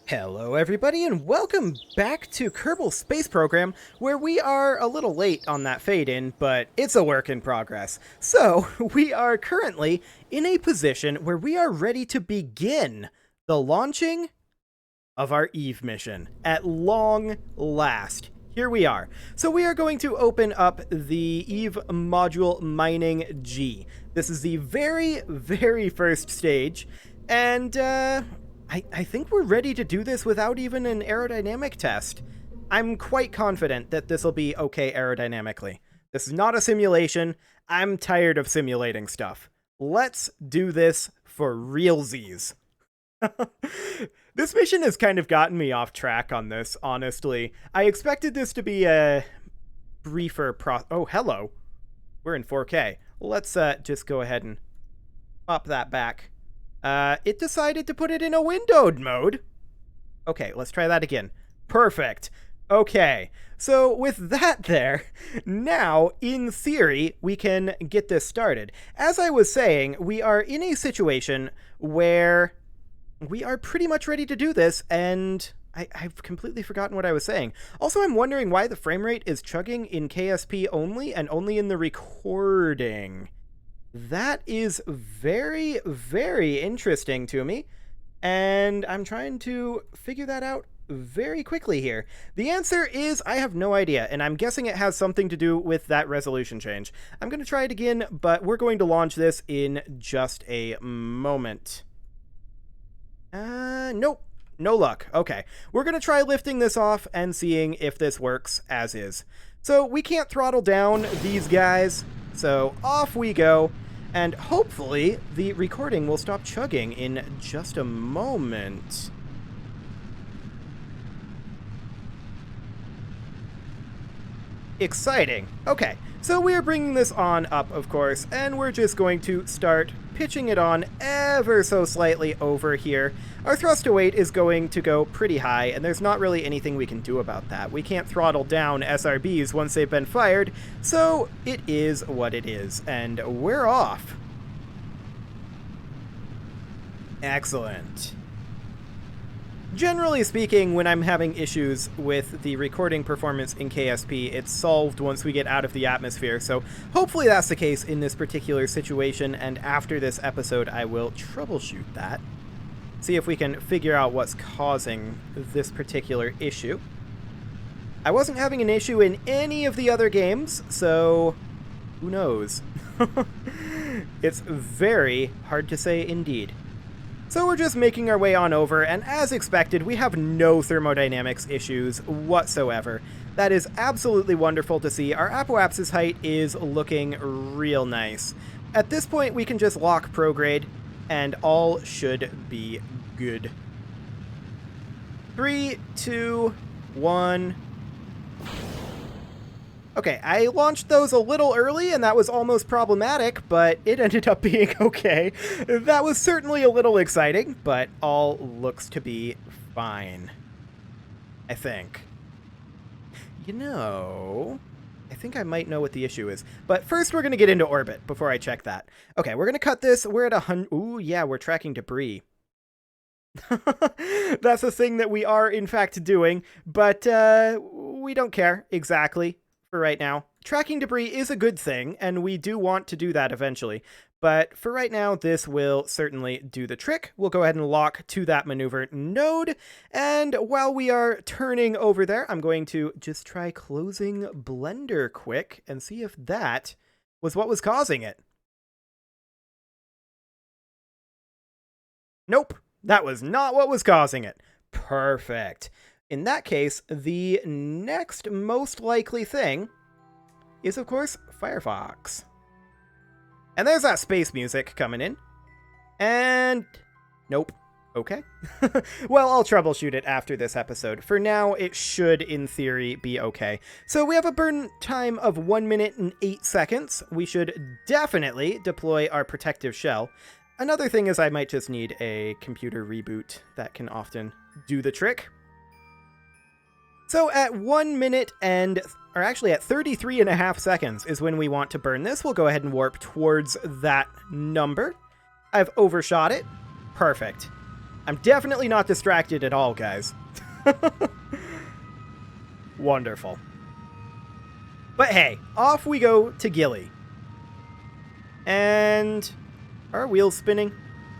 Hello everybody and welcome back to Kerbal Space Program, where we are a little late on that fade-in, but it's a work in progress. So, we are currently in a position where we are ready to begin the launching of our Eve mission. At long last. Here we are. So we are going to open up the Eve module mining G. This is the very first stage, and I think we're ready to do this without even an aerodynamic test. I'm quite confident that this will be okay aerodynamically. This is not a simulation. I'm tired of simulating stuff. Let's do this for realsies. This mission has kind of gotten me off track on this, honestly. I expected this to be a briefer Oh, hello. We're in 4K. Let's just go ahead and pop that back. It decided to put it in a windowed mode. Okay, let's try that again. Perfect. Okay, so with that there, now, in theory, we can get this started. As I was saying, we are in a situation where we are pretty much ready to do this, and I've completely forgotten what I was saying. Also, I'm wondering why the frame rate is chugging in KSP only, and only in the recording. That is very interesting to me, and I'm trying to figure that out very quickly here. The answer is I have no idea, and I'm guessing it has something to do with that resolution change. I'm going to try it again, but we're going to launch this in just a moment. Nope. No luck. Okay. We're going to try lifting this off and seeing if this works as is. So we can't throttle down these guys, so off we go. And hopefully the recording will stop chugging in just a moment. Exciting. Okay, so we're bringing this on up, of course, and we're just going to start pitching it on ever so slightly over here. Our thrust to weight is going to go pretty high, and there's not really anything we can do about that. We can't throttle down SRBs once they've been fired, so it is what it is, and we're off. Excellent. Generally speaking, when I'm having issues with the recording performance in KSP, it's solved once we get out of the atmosphere, so hopefully that's the case in this particular situation, and after this episode I will troubleshoot that. See if we can figure out what's causing this particular issue. I wasn't having an issue in any of the other games, so who knows? It's very hard to say indeed. So we're just making our way on over, and as expected, we have no thermodynamics issues whatsoever. That is absolutely wonderful to see. Our apoapsis height is looking real nice. At this point, we can just lock prograde, and all should be good. 3, 2, 1... Okay, I launched those a little early, and that was almost problematic, but it ended up being okay. That was certainly a little exciting, but all looks to be fine. I think. You know, I think I might know what the issue is. But first, we're going to get into orbit before I check that. Okay, we're going to cut this. We're at 100... Ooh, yeah, we're tracking debris. That's a thing that we are, in fact, doing, but we don't care exactly. For right now. Tracking debris is a good thing, and we do want to do that eventually. But for right now, this will certainly do the trick. We'll go ahead and lock to that maneuver node. And while we are turning over there, I'm going to just try closing Blender quick and see if that was what was causing it. Nope, that was not what was causing it. Perfect. In that case, the next most likely thing is, of course, Firefox. And there's that space music coming in. And... nope. Okay. Well, I'll troubleshoot it after this episode. For now, it should, in theory, be okay. So we have a burn time of 1 minute and 8 seconds. We should definitely deploy our protective shell. Another thing is I might just need a computer reboot. That can often do the trick. So at 1 minute and, or actually at 33.5 seconds is when we want to burn this. We'll go ahead and warp towards that number. I've overshot it. Perfect. I'm definitely not distracted at all, guys. Wonderful. But hey, off we go to Gilly. And are our wheels spinning?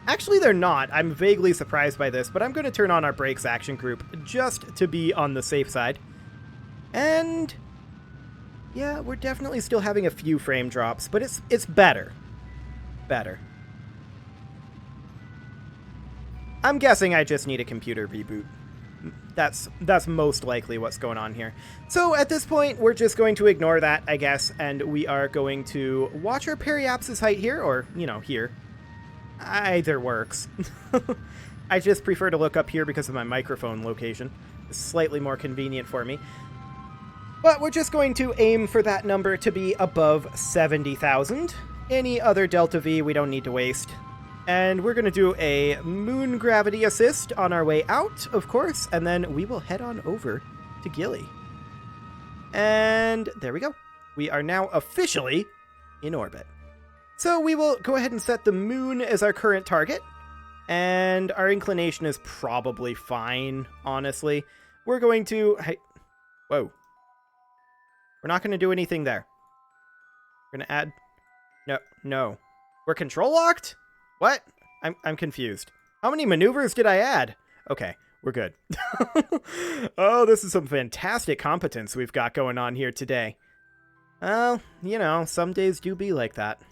Actually, they're not. I'm vaguely surprised by this, but I'm going to turn on our brakes action group just to be on the safe side. And yeah, we're definitely still having a few frame drops, but it's better. Better. I'm guessing I just need a computer reboot. That's most likely what's going on here. So at this point, we're just going to ignore that, I guess, and we are going to watch our periapsis height here, or, you know, here. Either works. I just prefer to look up here because of my microphone location. It's slightly more convenient for me. But we're just going to aim for that number to be above 70,000. Any other delta V we don't need to waste. And we're going to do a moon gravity assist on our way out, of course, and then we will head on over to Gilly. And there we go. We are now officially in orbit. So we will go ahead and set the moon as our current target. And our inclination is probably fine, honestly. We're going to... Whoa. We're not going to do anything there. We're going to add... No. We're control locked? What? I'm confused. How many maneuvers did I add? Okay, we're good. Oh, this is some fantastic competence we've got going on here today. Well, you know, some days do be like that.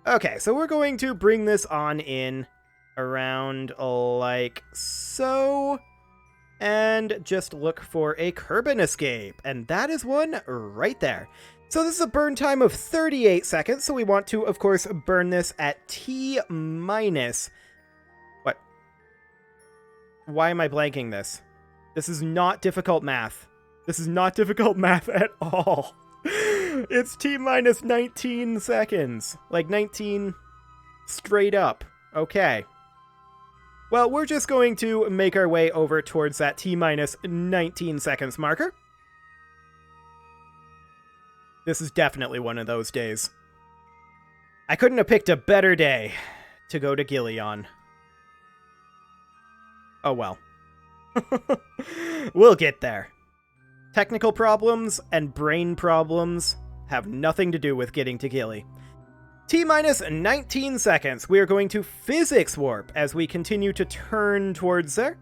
Okay, so we're going to bring this on in around like so. And just look for a Kerbal escape. And that is one right there. So this is a burn time of 38 seconds, so we want to, of course, burn this at T minus... What? Why am I blanking this? This is not difficult math. This is not difficult math at all. It's T minus 19 seconds. Like 19 straight up. Okay. Well, we're just going to make our way over towards that T minus 19 seconds marker. This is definitely one of those days. I couldn't have picked a better day to go to Gilly on. Oh well. We'll get there. Technical problems and brain problems have nothing to do with getting to Gilly. T minus 19 seconds. We are going to physics warp as we continue to turn towards there.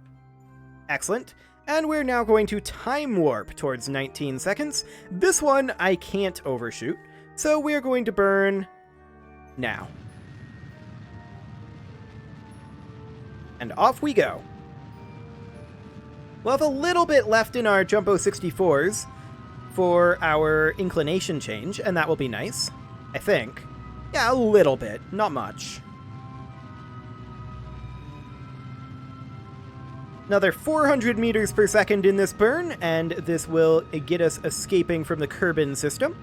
Excellent. And we're now going to time warp towards 19 seconds. This one I can't overshoot, so we're going to burn now. And off we go. We'll have a little bit left in our Jumbo 64s for our inclination change, and that will be nice, I think. Yeah, a little bit, not much. Another 400 meters per second in this burn, and this will get us escaping from the Kerbal system.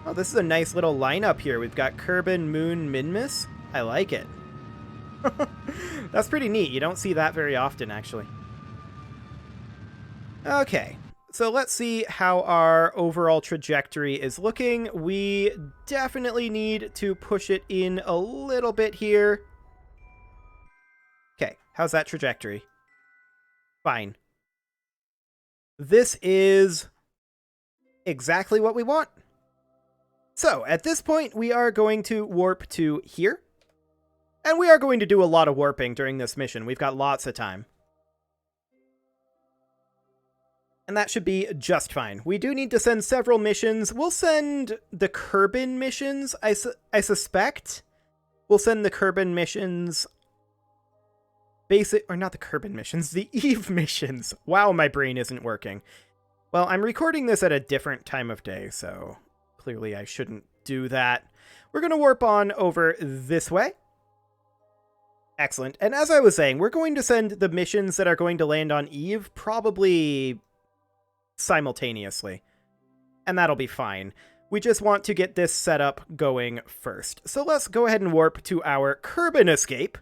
Oh, this is a nice little lineup here. We've got Kerbal, Moon, Minmus. I like it. That's pretty neat. You don't see that very often, actually. Okay, so let's see how our overall trajectory is looking. We definitely need to push it in a little bit here. Okay, how's that trajectory? Fine. This is exactly what we want. So, at this point, we are going to warp to here. And we are going to do a lot of warping during this mission. We've got lots of time. And that should be just fine. We do need to send several missions. We'll send the Kerbal missions, I suspect. We'll send the Kerbal missions... not the Kerbal missions, the Eve missions. Wow, my brain isn't working. Well, I'm recording this at a different time of day, so clearly I shouldn't do that. We're going to warp on over this way. Excellent. And as I was saying, we're going to send the missions that are going to land on Eve probably simultaneously. And that'll be fine. We just want to get this setup going first. So let's go ahead and warp to our Kerbal escape.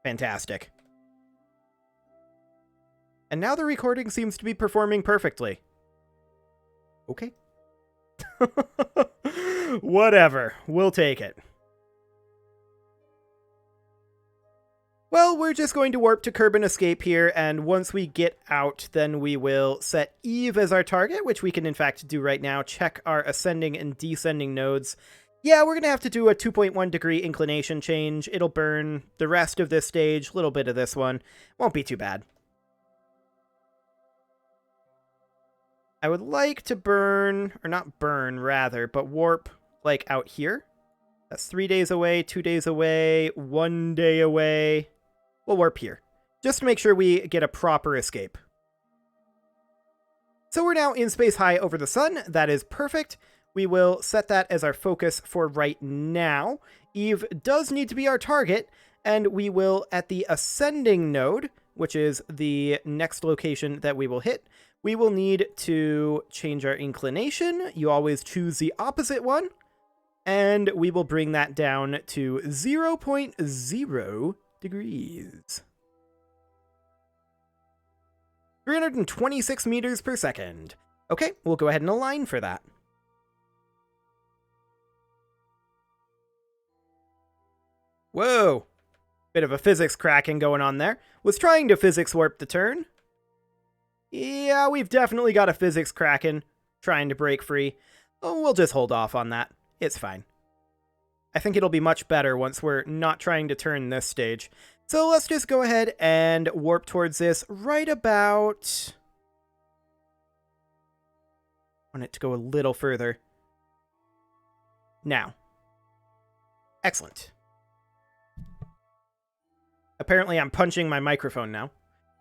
Fantastic. And now the recording seems to be performing perfectly. Okay. Whatever. We'll take it. Well, we're just going to warp to Kerbal escape here, and once we get out, then we will set Eve as our target, which we can in fact do right now. Check our ascending and descending nodes. Yeah, we're going to have to do a 2.1 degree inclination change. It'll burn the rest of this stage, a little bit of this one. Won't be too bad. I would like to burn, or not burn, rather, but warp, like, out here. That's 3 days away, 2 days away, 1 day away. We'll warp here, just to make sure we get a proper escape. So we're now in space high over the sun. That is perfect. We will set that as our focus for right now. Eve does need to be our target, and we will, at the ascending node, which is the next location that we will hit, we will need to change our inclination. You always choose the opposite one. And we will bring that down to 0.0 degrees. 326 meters per second. Okay, we'll go ahead and align for that. Whoa! Bit of a physics cracking going on there. Was trying to physics warp the turn. Yeah, we've definitely got a physics cracking. Trying to break free. Oh, we'll just hold off on that. It's fine. I think it'll be much better once we're not trying to turn this stage. So let's just go ahead and warp towards this right about... I want it to go a little further. Now. Excellent. Apparently I'm punching my microphone now.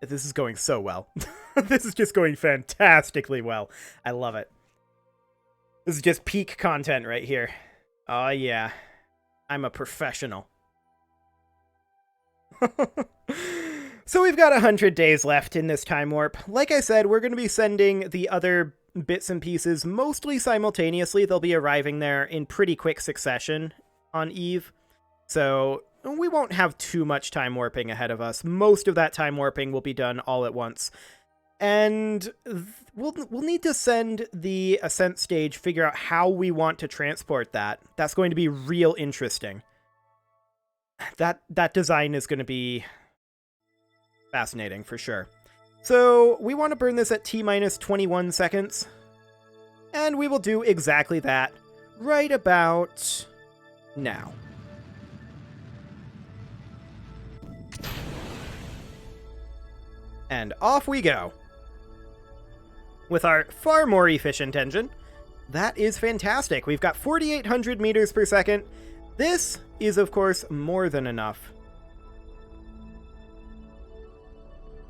This is going so well. This is just going fantastically well. I love it. This is just peak content right here. Oh yeah. I'm a professional. So we've got 100 days left in this time warp. Like I said, we're going to be sending the other bits and pieces mostly simultaneously. They'll be arriving there in pretty quick succession on Eve. So we won't have too much time warping ahead of us. Most of that time warping will be done all at once. And we'll need to send the ascent stage, figure out how we want to transport that. That's going to be real interesting. That design is going to be fascinating for sure. So we want to burn this at T-minus 21 seconds. And we will do exactly that right about now. And off we go. With our far more efficient engine. That is fantastic. We've got 4,800 meters per second. This is, of course, more than enough.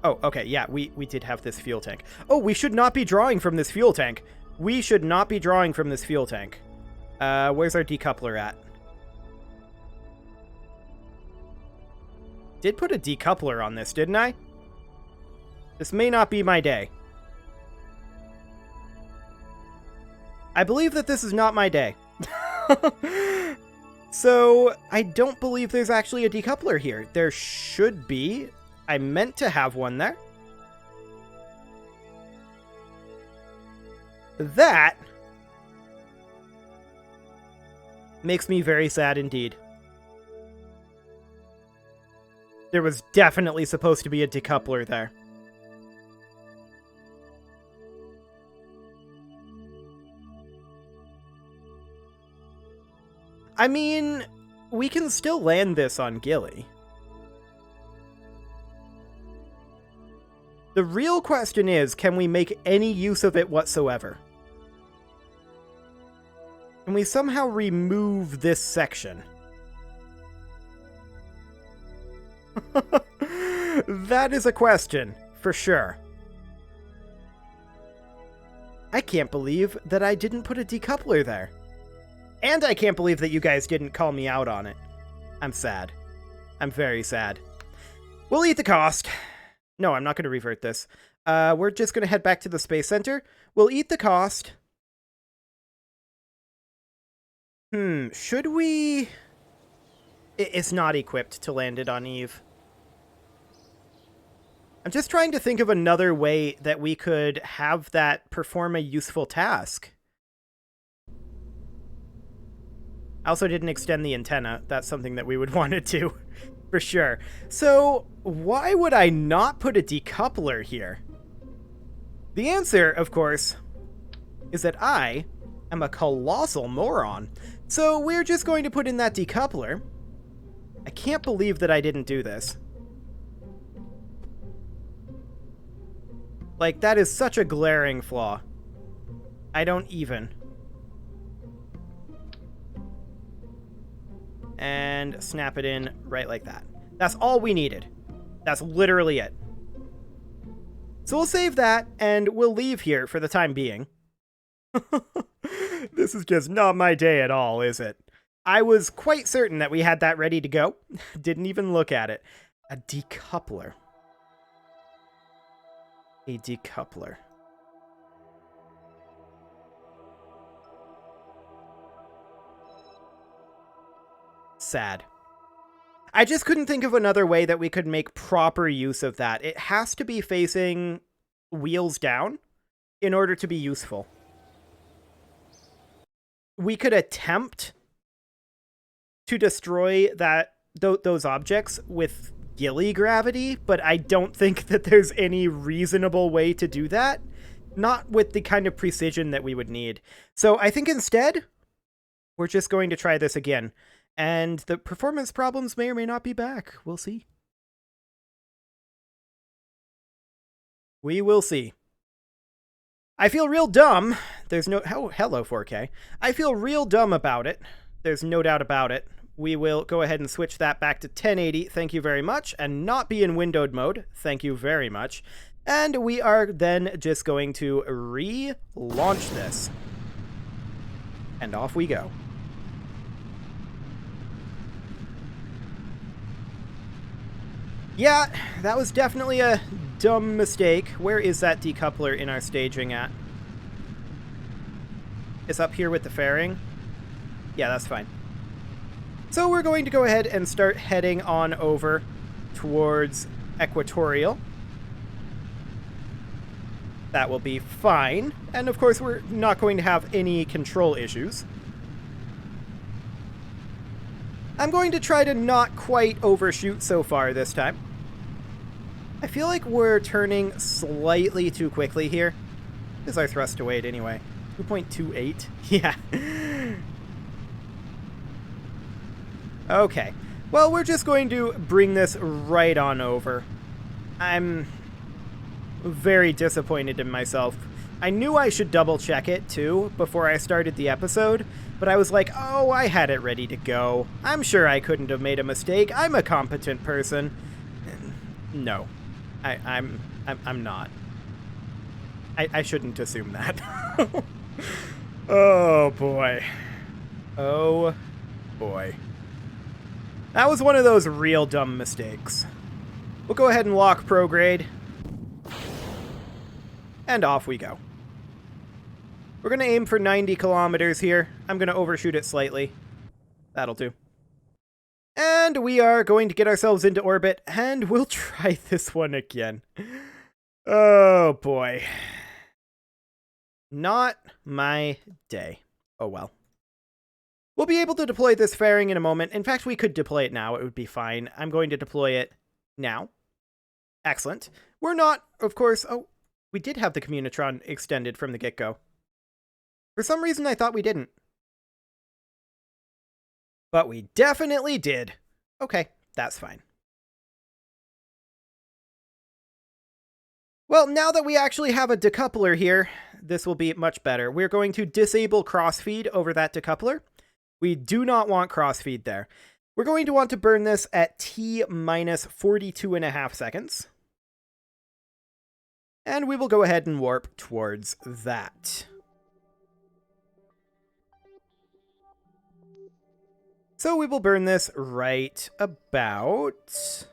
Oh, okay, yeah, we did have this fuel tank. Oh, we should not be drawing from this fuel tank. We should not be drawing from this fuel tank. Where's our decoupler at? Did put a decoupler on this, didn't I? This may not be my day. I believe that this is not my day. So, I don't believe there's actually a decoupler here. There should be. I meant to have one there. That makes me very sad indeed. There was definitely supposed to be a decoupler there. I mean, we can still land this on Gilly. The real question is, can we make any use of it whatsoever? Can we somehow remove this section? That is a question, for sure. I can't believe that I didn't put a decoupler there. And I can't believe that you guys didn't call me out on it. I'm sad. I'm very sad. We'll eat the cost. No, I'm not going to revert this. We're just going to head back to the Space Center. We'll eat the cost. Should we... It's not equipped to land it on Eve. I'm just trying to think of another way that we could have that perform a useful task. I also didn't extend the antenna. That's something that we would want to do. For sure. So, why would I not put a decoupler here? The answer, of course, is that I am a colossal moron. So, we're just going to put in that decoupler. I can't believe that I didn't do this. Like, that is such a glaring flaw. I don't even. And snap it in right like that. That's all we needed. That's literally it. So we'll save that, and we'll leave here for the time being. This is just not my day at all, is it? I was quite certain that we had that ready to go. Didn't even look at it. A decoupler. A decoupler. Sad. I just couldn't think of another way that we could make proper use of that. It has to be facing wheels down in order to be useful. We could attempt to destroy those objects with gilly gravity, but I don't think that there's any reasonable way to do that. Not with the kind of precision that we would need. So I think instead, we're just going to try this again. And the performance problems may or may not be back. We'll see. We will see. I feel real dumb. There's no... Oh, hello, 4K. I feel real dumb about it. There's no doubt about it. We will go ahead and switch that back to 1080. Thank you very much. And not be in windowed mode. Thank you very much. And we are then just going to relaunch this. And off we go. Yeah, that was definitely a dumb mistake. Where is that decoupler in our staging at? It's up here with the fairing? Yeah, that's fine. So we're going to go ahead and start heading on over towards equatorial. That will be fine. And of course, we're not going to have any control issues. I'm going to try to not quite overshoot so far this time. I feel like we're turning slightly too quickly here. This is our thrust to weight anyway. 2.28. Yeah. Okay. Well, we're just going to bring this right on over. I'm very disappointed in myself. I knew I should double check it too before I started the episode, but I was like, oh, I had it ready to go. I'm sure I couldn't have made a mistake. I'm a competent person. No. I'm not. I shouldn't assume that. Oh, boy. Oh, boy. That was one of those real dumb mistakes. We'll go ahead and lock prograde. And off we go. We're going to aim for 90 kilometers here. I'm going to overshoot it slightly. That'll do. And we are going to get ourselves into orbit, and we'll try this one again. Oh, boy. Not my day. Oh, well. We'll be able to deploy this fairing in a moment. In fact, we could deploy it now. It would be fine. I'm going to deploy it now. Excellent. We're not, of course... Oh, we did have the Communitron extended from the get-go. For some reason, I thought we didn't. But we definitely did. Okay, that's fine. Well, now that we actually have a decoupler here, this will be much better. We're going to disable crossfeed over that decoupler. We do not want crossfeed there. We're going to want to burn this at T minus 42.5 seconds. And we will go ahead and warp towards that. So we will burn this right about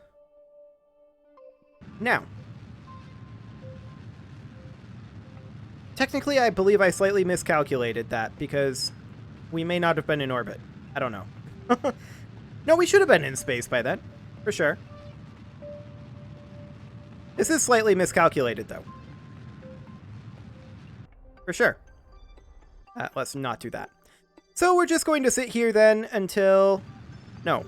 now. Technically, I believe I slightly miscalculated that because we may not have been in orbit. I don't know. No, we should have been in space by then, for sure. This is slightly miscalculated, though. For sure. Let's not do that. So we're just going to sit here then until... No.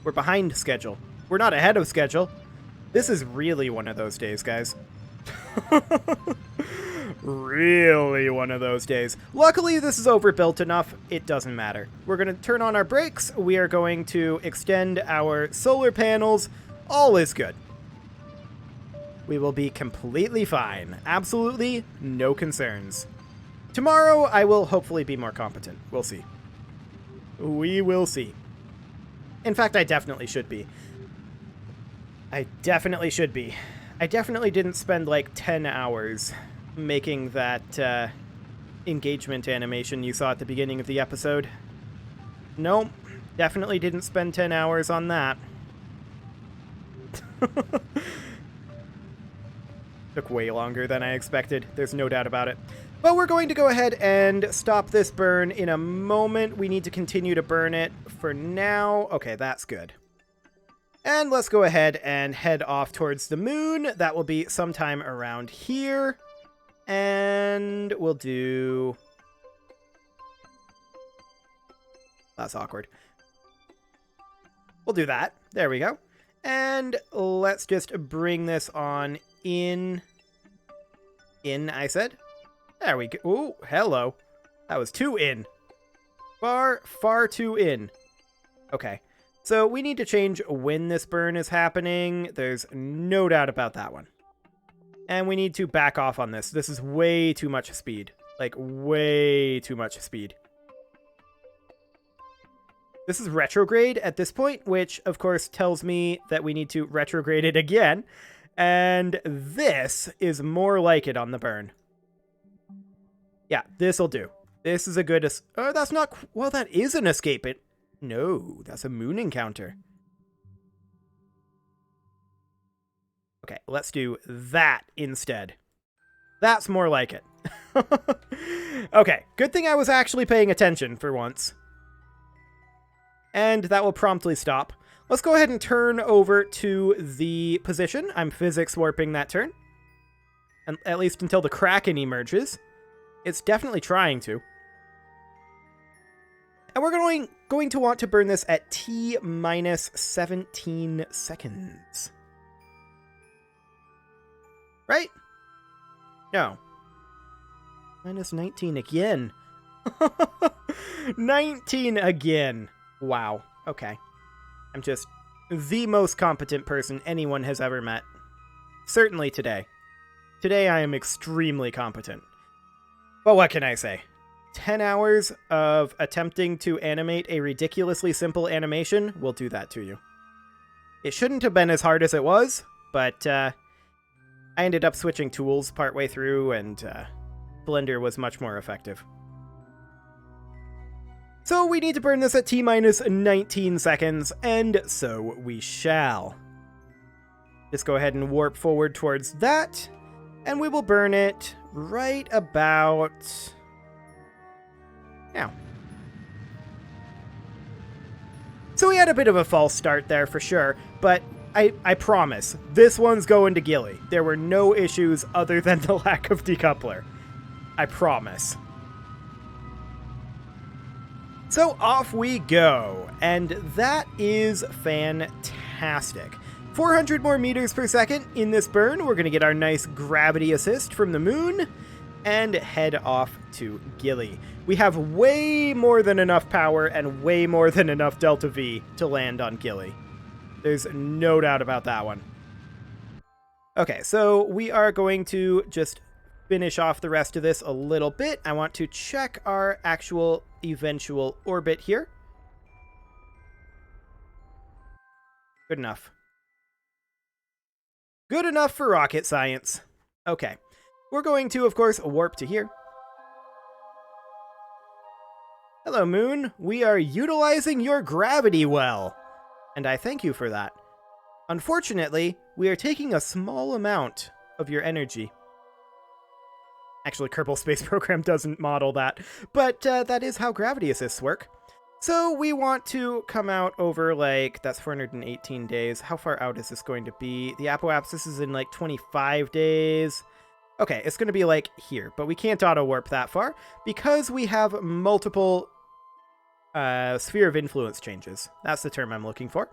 We're behind schedule. We're not ahead of schedule. This is really one of those days, guys. Really one of those days. Luckily, this is overbuilt enough, it doesn't matter. We're going to turn on our brakes. We are going to extend our solar panels. All is good. We will be completely fine. Absolutely no concerns. Tomorrow, I will hopefully be more competent. We'll see. We will see. In fact, I definitely should be. I definitely should be. I definitely didn't spend like 10 hours making that engagement animation you saw at the beginning of the episode. Nope. Definitely didn't spend 10 hours on that. Took way longer than I expected. There's no doubt about it. But we're going to go ahead and stop this burn in a moment. We need to continue to burn it for now. Okay, that's good. And let's go ahead and head off towards the moon. That will be sometime around here. And we'll do... That's awkward. We'll do that. There we go. And let's just bring this on in... I said. There we go. Ooh, hello. That was too in. Far, far too in. Okay. So we need to change when this burn is happening. There's no doubt about that one. And we need to back off on this. This is way too much speed. Like, way too much speed. This is retrograde at this point, which, of course, tells me that we need to retrograde it again. And this is more like it on the burn. Yeah, this'll do. This is a good... Oh, that's not... Well, that is an escape. No, that's a moon encounter. Okay, let's do that instead. That's more like it. Okay, good thing I was actually paying attention for once. And that will promptly stop. Let's go ahead and turn over to the position. I'm physics warping that turn. And at least until the Kraken emerges. It's definitely trying to. And we're going to want to burn this at T minus 17 seconds. Right? No. Minus 19 again. 19 again. Wow. Okay. I'm just the most competent person anyone has ever met. Certainly today. Today I am extremely competent. But what can I say? 10 hours of attempting to animate a ridiculously simple animation will do that to you. It shouldn't have been as hard as it was, but I ended up switching tools partway through, and Blender was much more effective. So we need to burn this at T minus 19 seconds, and so we shall. Just go ahead and warp forward towards that, and we will burn it right about now. So we had a bit of a false start there for sure, but I promise, this one's going to Gilly. There were no issues other than the lack of decoupler. I promise. So off we go, and that is fantastic. 400 more meters per second in this burn. We're going to get our nice gravity assist from the moon and head off to Gilly. We have way more than enough power and way more than enough Delta V to land on Gilly. There's no doubt about that one. Okay, so we are going to just finish off the rest of this a little bit. I want to check our actual eventual orbit here. Good enough. Good enough for rocket science. Okay. We're going to, of course, warp to here. Hello, Moon. We are utilizing your gravity well. And I thank you for that. Unfortunately, we are taking a small amount of your energy. Actually, Kerbal Space Program doesn't model that, but that is how gravity assists work. So we want to come out over, like, that's 418 days. How far out is this going to be? The apoapsis is in, like, 25 days. Okay, it's going to be, like, here, but we can't auto-warp that far because we have multiple sphere of influence changes. That's the term I'm looking for.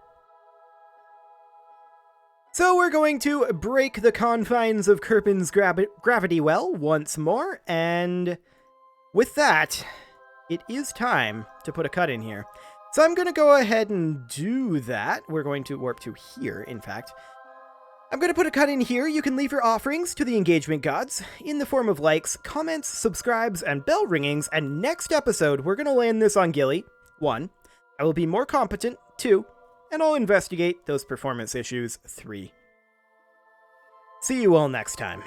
So we're going to break the confines of Kirpin's gravity well once more, and with that, it is time to put a cut in here. So I'm going to go ahead and do that. We're going to warp to here, in fact. I'm going to put a cut in here. You can leave your offerings to the engagement gods in the form of likes, comments, subscribes, and bell ringings, and next episode, we're going to land this on Gilly. 1. I will be more competent. 2. And I'll investigate those performance issues. 3. See you all next time.